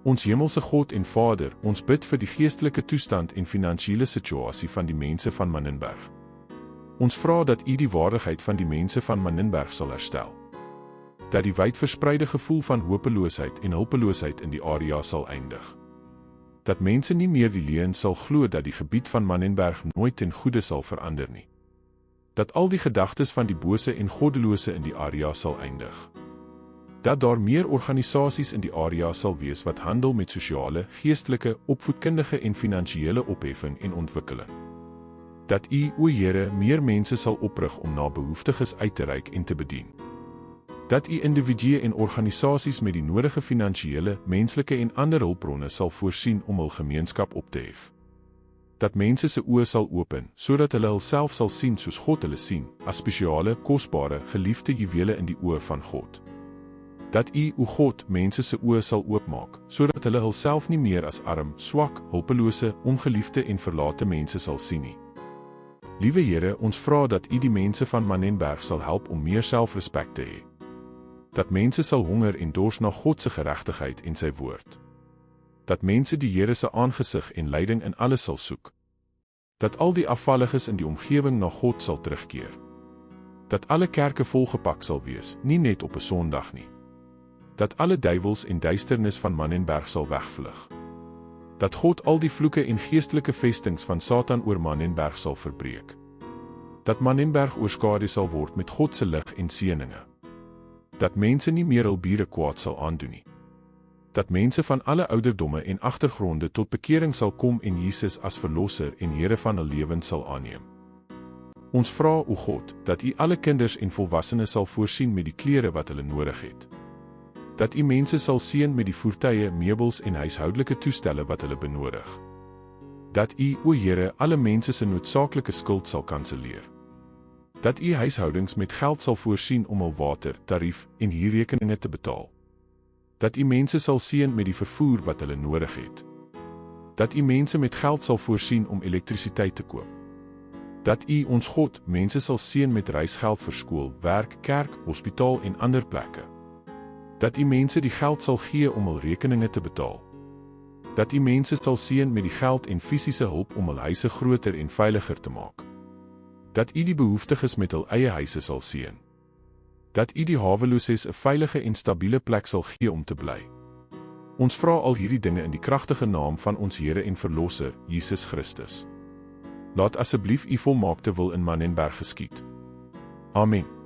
Ons hemelse God en Vader, ons bid vir die geestelike toestand en finansiële situasie van die mense van Manenberg. Ons vra dat U die waardigheid van die mense van Manenberg sal herstel. Dat die wydverspreide gevoel van hopeloosheid en hulpeloosheid in die area sal eindig. Dat mense nie meer die leuen sal glo dat die gebied van Manenberg nooit ten goeie sal verander nie. Dat al die gedagtes van die bose en goddelose in die area sal eindig. Dat daar meer organisasies in die area sal wees wat handel met sosiale, geestelike, opvoedkundige en finansiële opheffing en ontwikkeling. Dat U, o Here, meer mense sal oprig om na behoeftiges uit te reik en te bedien. Dat U individue en organisasies met die nodige finansiële, menslike en ander hulpbronne sal voorsien om hul gemeenskap op te hef. Dat mense se oë sal open, sodat hulle hulself sal sien soos God hulle sien, as spesiale, kosbare, geliefde juwele in die oë van God. Dat U, o God, mense se oë sal oopmaak, sodat hulle hulself nie meer as arm, swak, hulpelose, ongeliefde en verlate mense sal sien nie. Liewe Here, ons vra dat U die mense van Manenberg sal help om meer selfrespek te hê. Dat mense sal honger en dors na God se geregtigheid en sy woord. Dat mense die Here se aangesig en leiding in alles sal soek. Dat al die afvalliges in die omgewing na God sal terugkeer. Dat alle kerke volgepak sal wees, nie net op 'n Sondag nie. Dat alle duiwels en duisternis van Manenberg sal wegvlug. Dat God al die vloeke en geestelike vestings van Satan oor Manenberg sal verbreek. Dat Manenberg oorskadu sal word met God se lig en seëninge. Dat mense nie meer hul bure kwaad sal aandoen nie. Dat mense van alle ouderdomme en agtergronde tot bekering sal kom en Jesus as verlosser en Here van hul lewens sal aanneem. Ons vra, o God, dat U alle kinders en volwassenes sal voorsien met die klere wat hulle nodig het. Dat U mense sal seën met die voertuie, meubels en huishoudelike toestelle wat hulle benodig. Dat U, o Here, alle mense se noodsaaklike skuld sal kanselleer. Dat U huishoudings met geld sal voorsien om hul water, tarief en huurrekeninge te betaal. Dat U mense sal seën met die vervoer wat hulle nodig het. Dat U mense met geld sal voorsien om elektrisiteit te koop. Dat U, ons God, mense sal seën met reisgeld vir skool, werk, kerk, hospitaal en ander plekke. Dat U mense die geld sal gee om hul rekeninge te betaal. Dat U mense sal seën met die geld en fisiese hulp om hul huise groter en veiliger te maak. Dat U die behoeftiges met hul eie huise sal seën. Dat U die haweloses 'n veilige en stabiele plek sal gee om te bly. Ons vra al hierdie dinge in die kragtige naam van ons Here en Verlosser, Jesus Christus. Laat asseblief U volmaakte wil in Manenberg geskied. Amen.